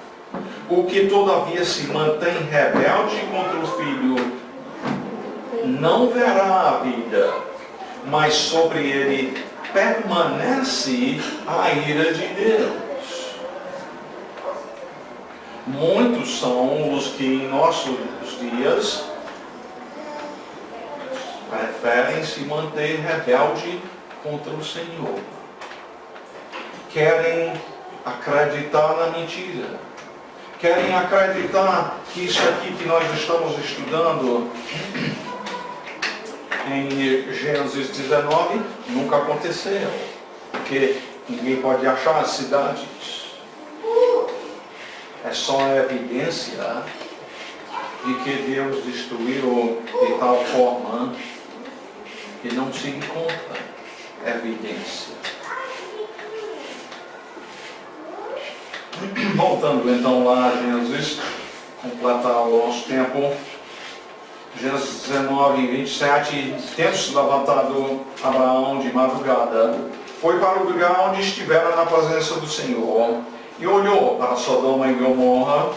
O que todavia se mantém rebelde contra o Filho não verá a vida, mas sobre ele permanece a ira de Deus. Muitos são os que em nossos dias preferem se manter rebelde contra o Senhor. Querem acreditar na mentira. Querem acreditar que isso aqui que nós estamos estudando em Gênesis 19 nunca aconteceu. Porque ninguém pode achar as cidades. É só a evidência de que Deus destruiu de tal forma que não se encontra evidência. Voltando então lá a Gênesis, completar o nosso tempo. Gênesis 19, 27, tendo-se levantado Abraão de madrugada, foi para o lugar onde estivera na presença do Senhor, e olhou para Sodoma e Gomorra,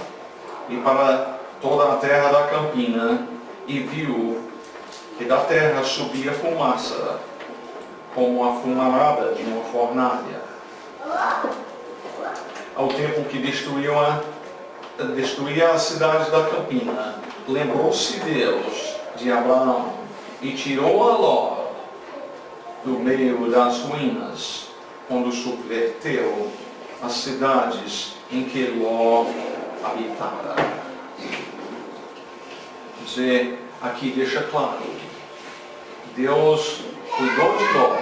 e para toda a terra da campina, e viu que da terra subia fumaça, como a fumarada de uma fornalha. Ao tempo que destruía as cidades da campina, lembrou-se Deus de Abraão e tirou a Ló do meio das ruínas, quando subverteu as cidades em que Ló habitara. Quer dizer, aqui deixa claro, Deus cuidou de Ló,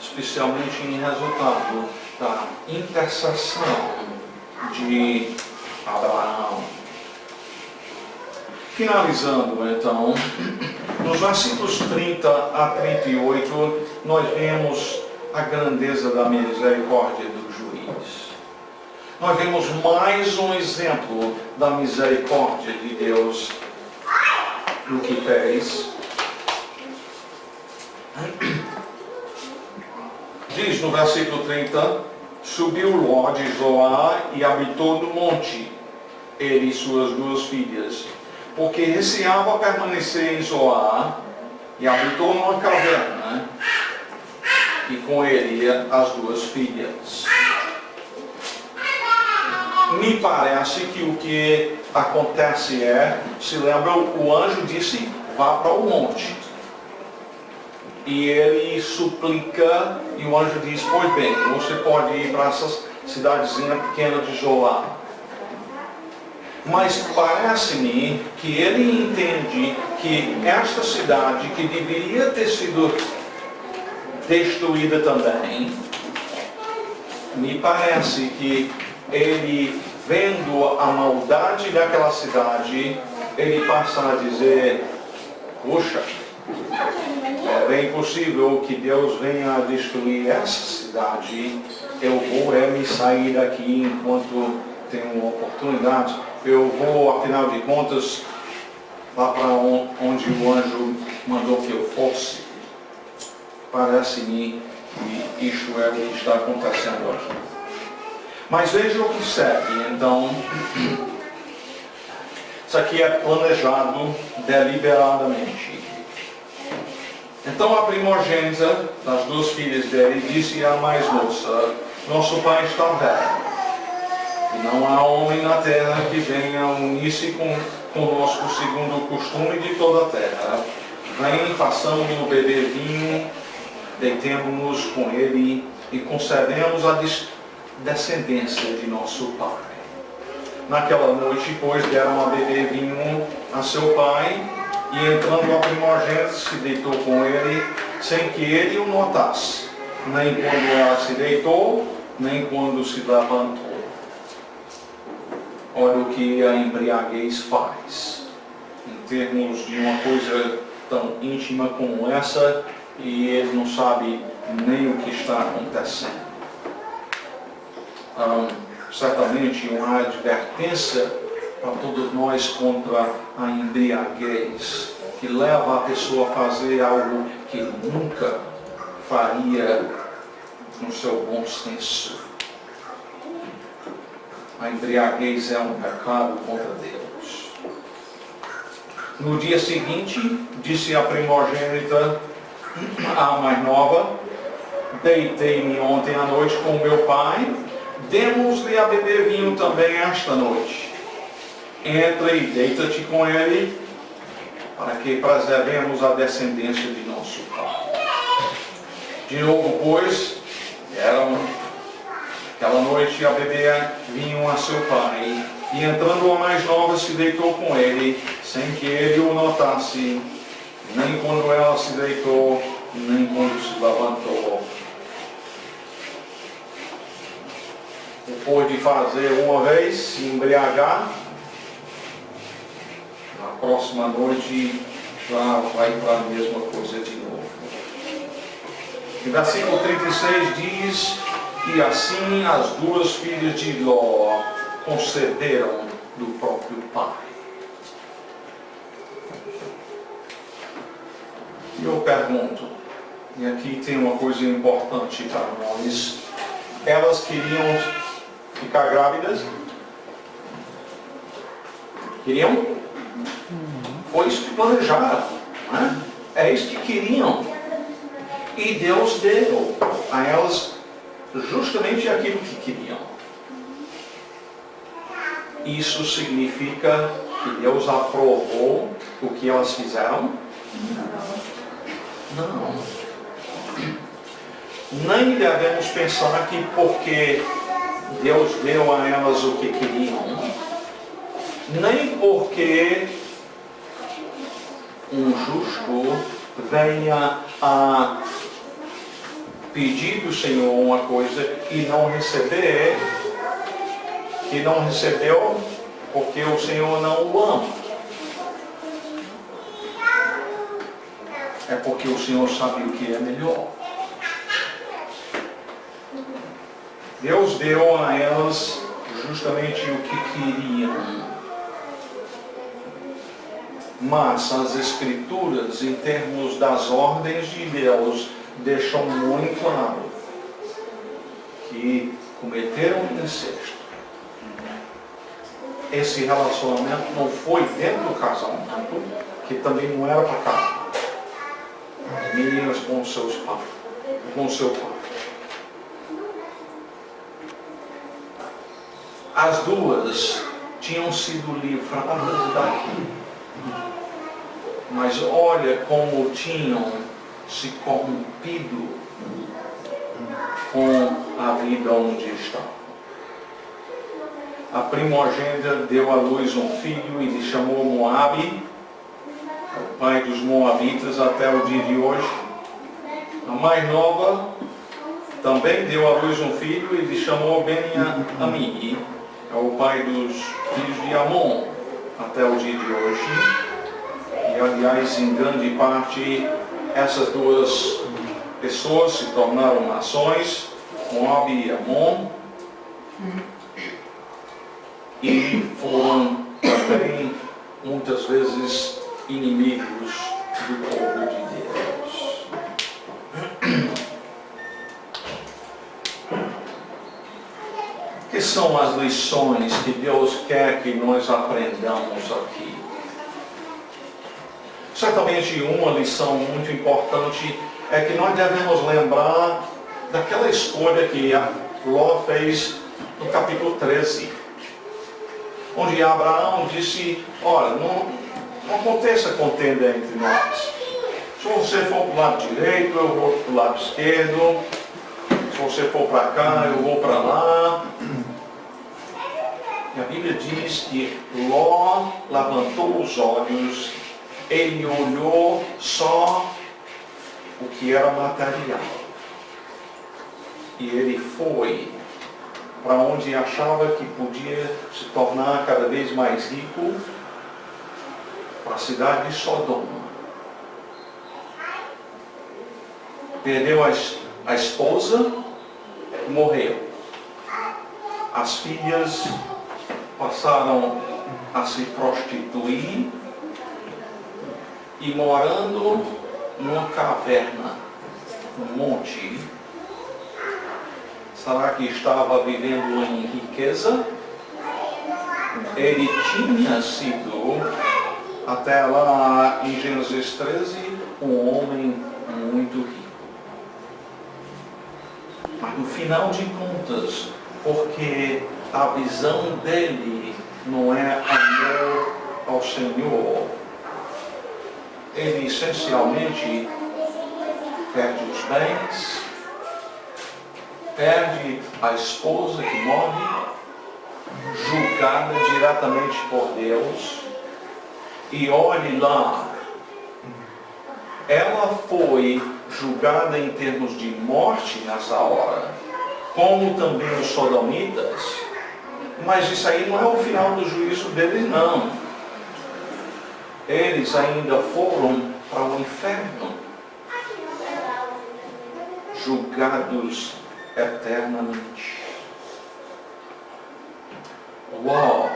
especialmente em resultado da intercessão de Abraão. Finalizando então, nos versículos 30 a 38, nós vemos a grandeza da misericórdia do juiz. Nós vemos mais um exemplo da misericórdia de Deus no que fez. Diz no versículo 30, subiu Ló de Zoar e habitou no monte, ele e suas duas filhas, porque receava permanecer em Zoar, e habitou numa caverna, e com ele as duas filhas. Me parece que o que acontece se lembra, o anjo disse, vá para o monte. E ele suplica, e o anjo diz, pois bem, você pode ir para essa cidadezinha pequena de Zoar. Mas parece-me que ele entende que esta cidade, que deveria ter sido destruída também, me parece que ele, vendo a maldade daquela cidade, ele passa a dizer, puxa, é bem possível que Deus venha a destruir essa cidade. Eu vou me sair daqui enquanto tenho uma oportunidade. Eu vou, afinal de contas, lá para onde o anjo mandou que eu fosse. Parece-me E isto é o que está acontecendo aqui. Mas veja o que segue, então. Isso aqui é planejado deliberadamente. Então a primogênita das duas filhas dele disse à mais moça: nosso pai está velho, e não há homem na terra que venha unir-se conosco segundo o costume de toda a terra. Vem, façamos-no beber vinho, deitemo-nos com ele e concedemos a descendência de nosso pai. Naquela noite, pois, deram a beber vinho a seu pai, e entrando a primogênita se deitou com ele, sem que ele o notasse, nem quando ela se deitou, nem quando se levantou. Olha o que a embriaguez faz, em termos de uma coisa tão íntima como essa, e ele não sabe nem o que está acontecendo. Certamente uma advertência para todos nós contra a embriaguez, que leva a pessoa a fazer algo que nunca faria no seu bom senso. A embriaguez é um pecado contra Deus. No dia seguinte, disse a primogênita à mais nova: deitei-me ontem à noite com meu pai, demos-lhe a beber vinho também esta noite. Entra e deita-te com ele, para que preservemos a descendência de nosso pai. De novo, pois, deram aquela noite a beber vinho a seu pai, e entrando a mais nova se deitou com ele, sem que ele o notasse, nem quando ela se deitou, nem quando se levantou. Depois de fazer uma vez, se embriagar, na próxima noite já vai para a mesma coisa de novo. E versículo 36 diz: e assim as duas filhas de Ló conceberam do próprio pai. E eu pergunto, e aqui tem uma coisa importante para nós: elas queriam ficar grávidas? Queriam? Foi isso que planejaram, né? É isso que queriam. E Deus deu a elas justamente aquilo que queriam. Isso significa que Deus aprovou o que elas fizeram? Não. Nem devemos pensar que porque Deus deu a elas o que queriam, nem porque um justo venha a pedir do Senhor uma coisa e não receber, que não recebeu porque o Senhor não o ama. É porque o Senhor sabe o que é melhor. Deus deu a elas justamente o que queriam. Mas as Escrituras, em termos das ordens de Deus, deixam muito claro que cometeram incesto. Esse relacionamento não foi dentro do casamento, que também não era para casar. As meninas com seus pais, com seu pai. As duas tinham sido livradas daqui. Mas olha como tinham se corrompido com a vida onde estavam. A primogênita deu à luz um filho e lhe chamou Moabe, o pai dos Moabitas até o dia de hoje. A mais nova também deu à luz um filho e lhe chamou Ben-Ammi, é o pai dos filhos de Amon até o dia de hoje. E aliás, em grande parte, essas duas pessoas se tornaram nações, Moab e Amon, e foram também muitas vezes inimigos do povo de Deus. são as lições que Deus quer que nós aprendamos aqui? Certamente uma lição muito importante é que nós devemos lembrar daquela escolha que Ló fez no capítulo 13. Onde Abraão disse, olha, não aconteça contenda entre nós. Se você for para o lado direito, eu vou para o lado esquerdo. Se você for para cá, eu vou para lá. E a Bíblia diz que Ló levantou os olhos, ele olhou só o que era material. E ele foi para onde achava que podia se tornar cada vez mais rico, para a cidade de Sodoma. Perdeu a esposa, morreu. As filhas passaram a se prostituir e morando numa caverna, num monte. Será que estava vivendo em riqueza? Ele tinha sido, até lá em Gênesis 13, um homem muito rico. Mas no final de contas, porque a visão dele não é amor ao Senhor, ele essencialmente perde os bens, perde a esposa que morre, julgada diretamente por Deus. E olhe lá, ela foi julgada em termos de morte nessa hora, como também os sodomitas. Mas isso aí não é o final do juízo deles, não. Eles ainda foram para o inferno, julgados eternamente. Ló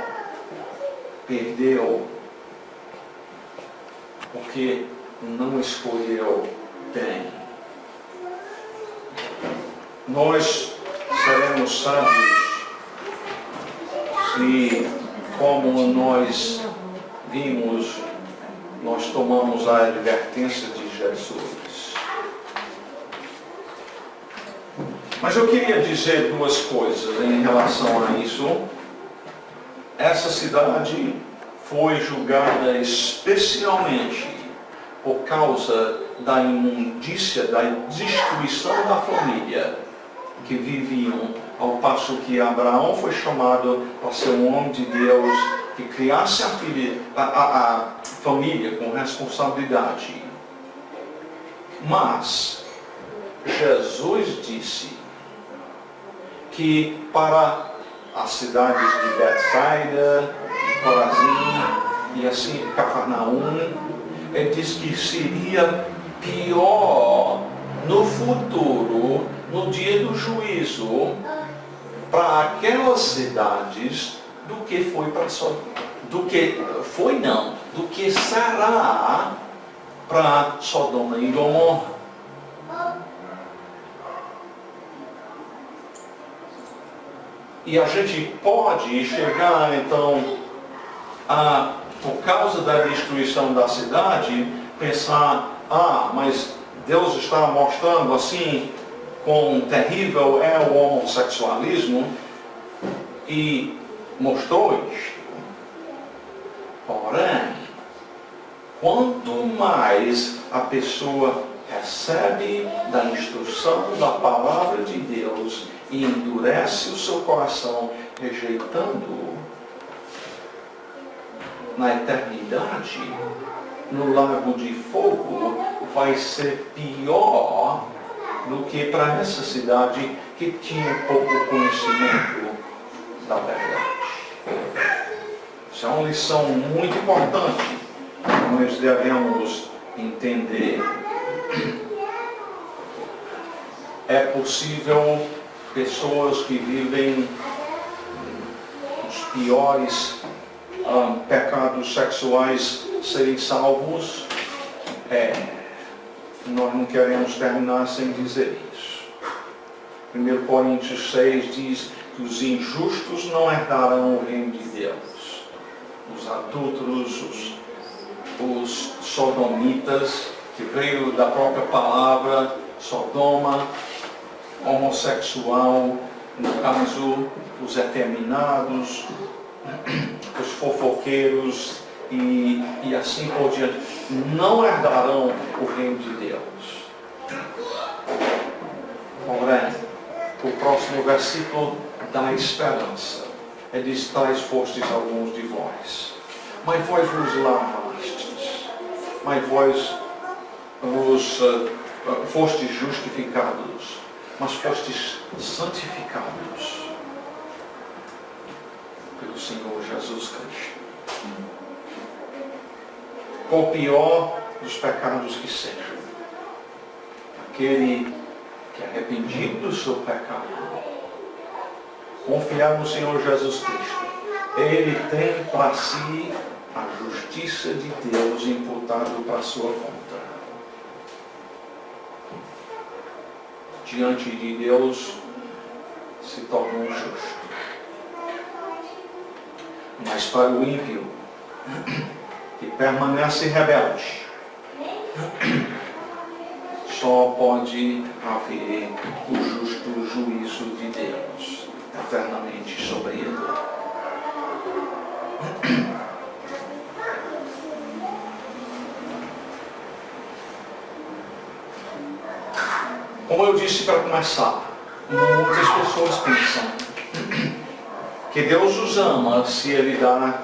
perdeu porque não escolheu bem. Nós seremos sábios se, como nós vimos, nós tomamos a advertência de Jesus. Mas eu queria dizer duas coisas em relação a isso. Essa cidade foi julgada especialmente por causa da imundícia, da destruição da família que viviam, ao passo que Abraão foi chamado para ser um homem de Deus que criasse a família com responsabilidade. Mas Jesus disse que para as cidades de Betsaida, Corazim e assim Cafarnaum, ele diz que seria pior no futuro, no dia do juízo, para aquelas cidades do que foi para Sodoma, do que será para Sodoma e Gomorra. E a gente pode chegar então por causa da destruição da cidade, pensar, mas Deus está mostrando assim quão terrível é o homossexualismo, e mostrou isto. Porém, quanto mais a pessoa recebe da instrução da palavra de Deus e endurece o seu coração, rejeitando na eternidade, no lago de fogo, vai ser pior do que para essa cidade que tinha pouco conhecimento da verdade. Isso é uma lição muito importante que nós devemos entender. É possível pessoas que vivem os piores pecados sexuais serem salvos? Nós não queremos terminar sem dizer isso. 1 Coríntios 6 diz que os injustos não herdarão o reino de Deus. Os adúlteros, os sodomitas, que veio da própria palavra, Sodoma, homossexual, no caso, os efeminados, os fofoqueiros e assim por diante, não herdarão o reino de Deus. Porém, o próximo versículo dá esperança. Ele diz: tais fostes alguns de vós, mas vós vos lavastes, mas vós fostes justificados, mas fostes santificados pelo Senhor Jesus Cristo. Por pior dos pecados que sejam, aquele que é arrependido do seu pecado, confiar no Senhor Jesus Cristo, ele tem para si a justiça de Deus imputada para a sua conta. Diante de Deus se tornou justo. Mas para o ímpio, que permanece rebelde, só pode haver o justo juízo de Deus eternamente sobre ele. Como eu disse para começar, muitas pessoas pensam que Deus os ama se Ele dá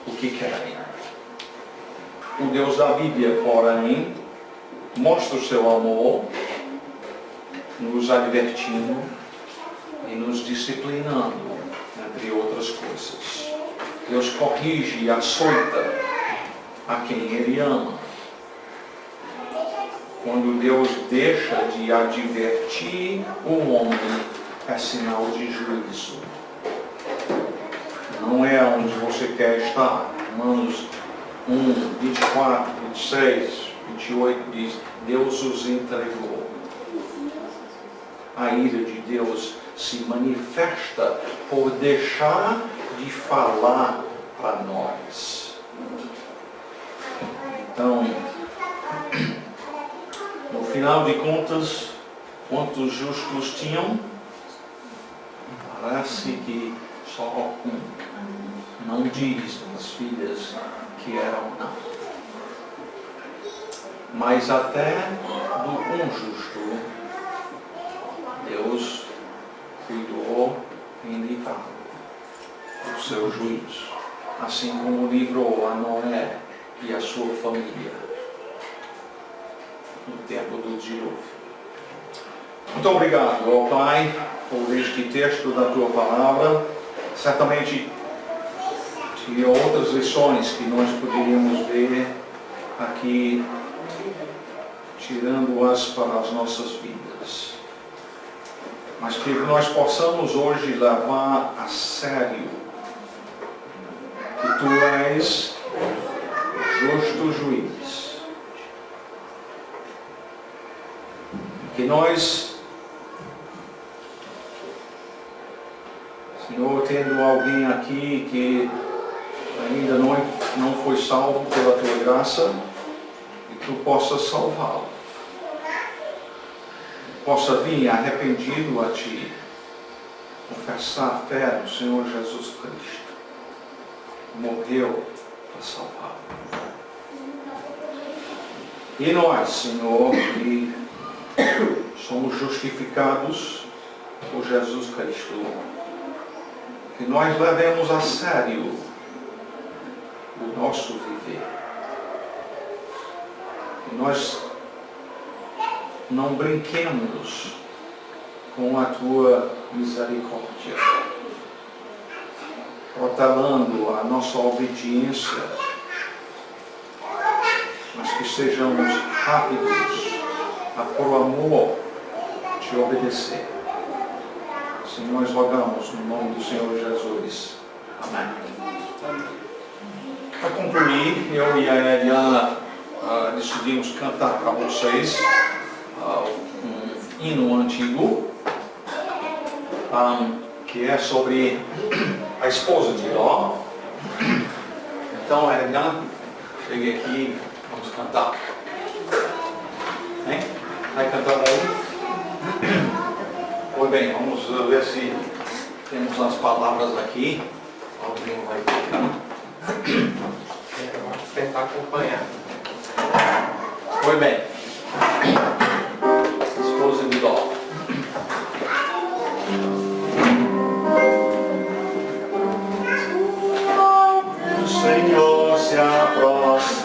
o que querem. O Deus da Bíblia, porém, mostra o seu amor, nos advertindo e nos disciplinando, entre outras coisas. Deus corrige e açoita a quem Ele ama. Quando Deus deixa de advertir o homem, é sinal de juízo. Não é onde você quer estar. Romanos 1, 24, 26, 28 diz: Deus os entregou. A ira de Deus se manifesta por deixar de falar para nós. Então, no final de contas, quantos justos tinham? Parece que só um. Não diz nas filhas que eram não. Mas até do injusto, Deus cuidou em livrar o seu juízo. Assim como livrou a Noé e a sua família no tempo do dilúvio. Muito obrigado, ó Pai, por este texto da Tua Palavra. Certamente tinha outras lições que nós poderíamos ver aqui, tirando-as para as nossas vidas. Mas que nós possamos hoje levar a sério que Tu és justo juiz. Que nós, Senhor, tendo alguém aqui que ainda não foi salvo pela Tua graça, que Tu possas salvá-lo. Possa vir arrependido a Ti, confessar a fé no Senhor Jesus Cristo. Morreu para salvá-lo. E nós, Senhor, que somos justificados por Jesus Cristo, que nós levemos a sério o nosso viver. Que nós não brinquemos com a Tua misericórdia, protelando a nossa obediência, mas que sejamos rápidos a, por amor, Te obedecer. Assim nós rogamos no nome do Senhor Jesus. Amém. Para concluir, eu e a Eliana decidimos cantar para vocês um hino antigo, que é sobre a esposa de Ló. Então, Edgar, cheguei aqui, vamos cantar. Hein? Vai cantar aí? Pois bem, vamos ver se temos as palavras aqui. Alguém vai pegar. Vamos tentar acompanhar. Pois bem, esposa de Ló. O Senhor se aproxima.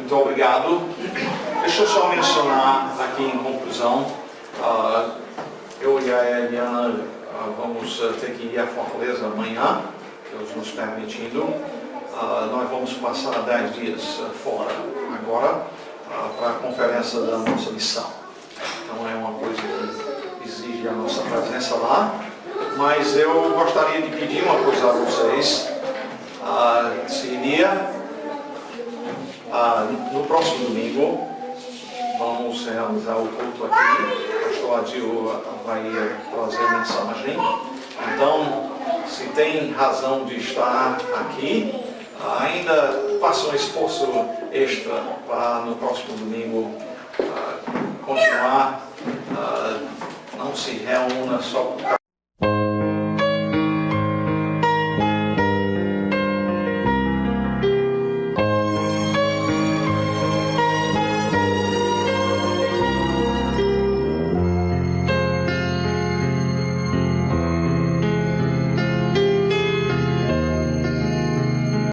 Muito obrigado. Deixa eu só mencionar aqui em conclusão, eu e a Eliana vamos ter que ir a Fortaleza amanhã, Deus nos permitindo. Nós vamos passar 10 dias fora agora para a conferência da nossa missão. Então é uma coisa que exige a nossa presença lá. Mas eu gostaria de pedir uma coisa a vocês. No próximo domingo vamos realizar o culto aqui. O pastor Adil vai trazer mensagem. Então, se tem razão de estar aqui, ainda faça um esforço extra para no próximo domingo continuar. Não se reúna só por causa